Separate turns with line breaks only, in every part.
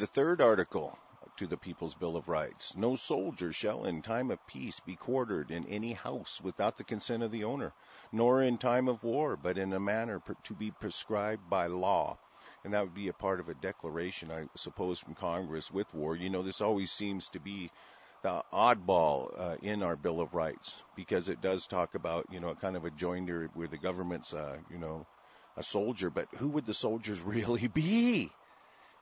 the third article to the People's Bill of Rights. No soldier shall in time of peace be quartered in any house without the consent of the owner, nor in time of war, but in a manner to be prescribed by law. And that would be a part of a declaration, I suppose, from Congress with war. This always seems to be the oddball in our Bill of Rights, because it does talk about, kind of a joinder where the government's, a soldier. But who would the soldiers really be?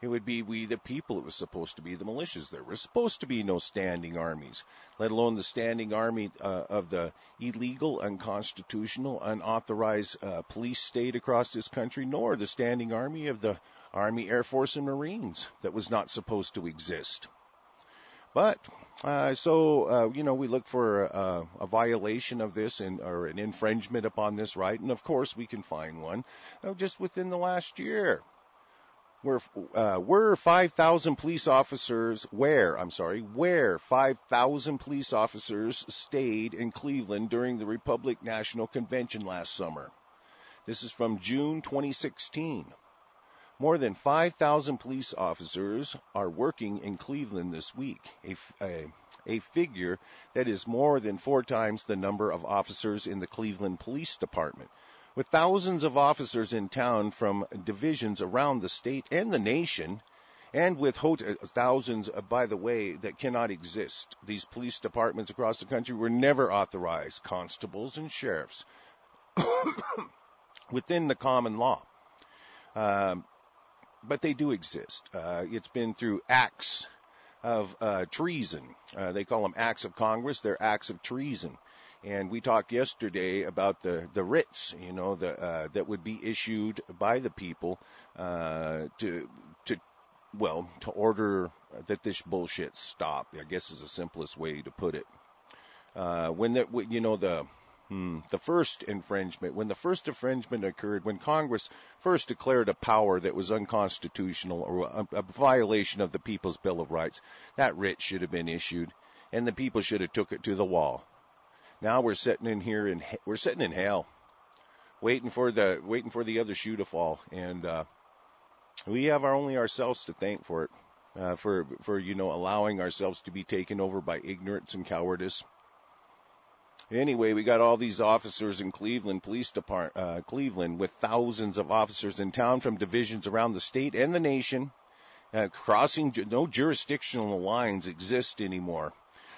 It would be we, the people. It was supposed to be the militias. There was supposed to be no standing armies, let alone the standing army of the illegal, unconstitutional, unauthorized police state across this country, nor the standing army of the Army, Air Force, and Marines that was not supposed to exist. But, we look for a violation of this or an infringement upon this right, and of course we can find one just within the last year. Where 5,000 police officers, where 5,000 police officers stayed in Cleveland during the Republican National Convention last summer. This is from June 2016. More than 5,000 police officers are working in Cleveland this week, a figure that is more than 4 times the number of officers in the Cleveland Police Department. With thousands of officers in town from divisions around the state and the nation, and with thousands, by the way, that cannot exist. These police departments across the country were never authorized, constables and sheriffs, within the common law. But they do exist. It's been through acts of treason. They call them acts of Congress. They're acts of treason. And we talked yesterday about the writs, that would be issued by the people to order that this bullshit stop. I guess is the simplest way to put it. When the first infringement occurred, when Congress first declared a power that was unconstitutional or a violation of the People's Bill of Rights, that writ should have been issued, and the people should have took it to the wall. Now we're sitting in here and we're sitting in hell, waiting for the other shoe to fall, and we have only ourselves to thank for it, for allowing ourselves to be taken over by ignorance and cowardice. Anyway, we got all these officers in Cleveland Police Department, Cleveland, with thousands of officers in town from divisions around the state and the nation, crossing. No jurisdictional lines exist anymore.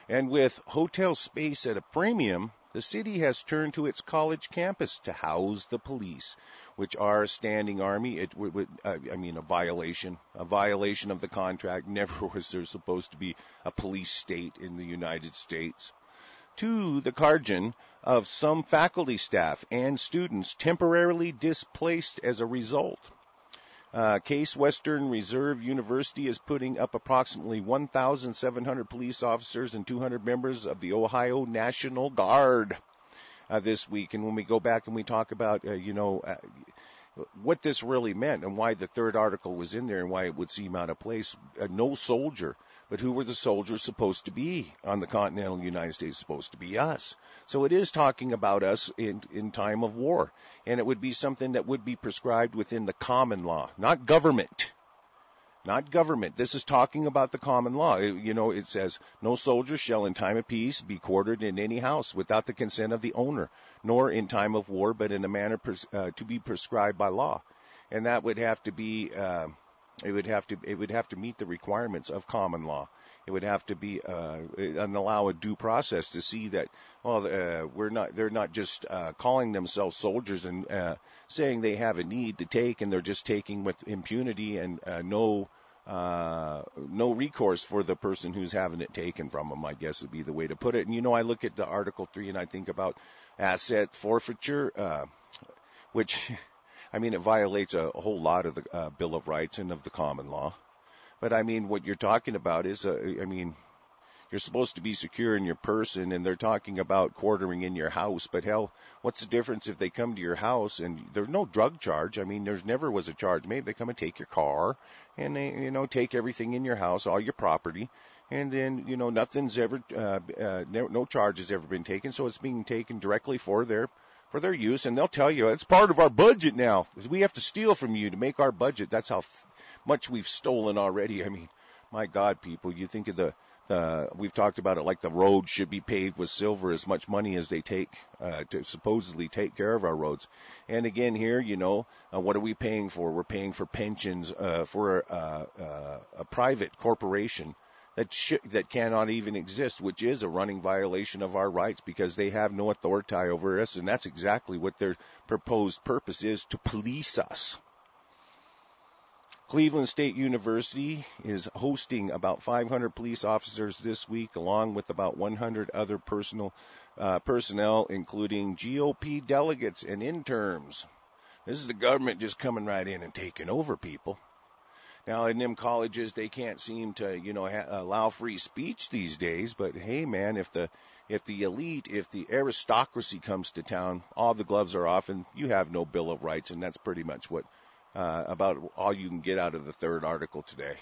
And with hotel space at a premium, the city has turned to its college campus to house the police, which are a standing army. A violation of the contract. Never was there supposed to be a police state in the United States. To the margin of some faculty staff and students temporarily displaced as a result. Case Western Reserve University is putting up approximately 1,700 police officers and 200 members of the Ohio National Guard this week. And when we go back and we talk about, what this really meant and why the third article was in there and why it would seem out of place, no soldier. But who were the soldiers supposed to be on the continental United States? Supposed to be us. So it is talking about us in time of war. And it would be something that would be prescribed within the common law, not government. Not government. This is talking about the common law. It says, no soldier shall in time of peace be quartered in any house without the consent of the owner, nor in time of war, but in a manner to be prescribed by law. And that would have to be... It would have to meet the requirements of common law. It would have to be and allow a due process to see that they're not just calling themselves soldiers and saying they have a need to take, and they're just taking with impunity and no recourse for the person who's having it taken from them, I guess would be the way to put it. And I look at the Article 3 and I think about asset forfeiture, which it violates a whole lot of the Bill of Rights and of the common law. But what you're talking about is, you're supposed to be secure in your person, and they're talking about quartering in your house. But hell, what's the difference if they come to your house and there's no drug charge? There's never was a charge. Maybe they come and take your car and they, take everything in your house, all your property. And then, nothing's ever, no charge has ever been taken. So it's being taken directly for their use, and they'll tell you it's part of our budget now. We have to steal from you to make our budget. That's how much we've stolen already. I mean, my God, people, you think of we've talked about it, like the roads should be paved with silver, as much money as they take to supposedly take care of our roads. And again here, what are we paying for? We're paying for pensions for a private corporation that cannot even exist, which is a running violation of our rights because they have no authority over us, and that's exactly what their proposed purpose is, to police us. Cleveland State University is hosting about 500 police officers this week, along with about 100 other personnel, including GOP delegates and interns. This is the government just coming right in and taking over, people. Now, in them colleges, they can't seem to, allow free speech these days. But hey, man, if the elite, if the aristocracy comes to town, all the gloves are off, and you have no Bill of Rights, and that's pretty much what about all you can get out of the third article today.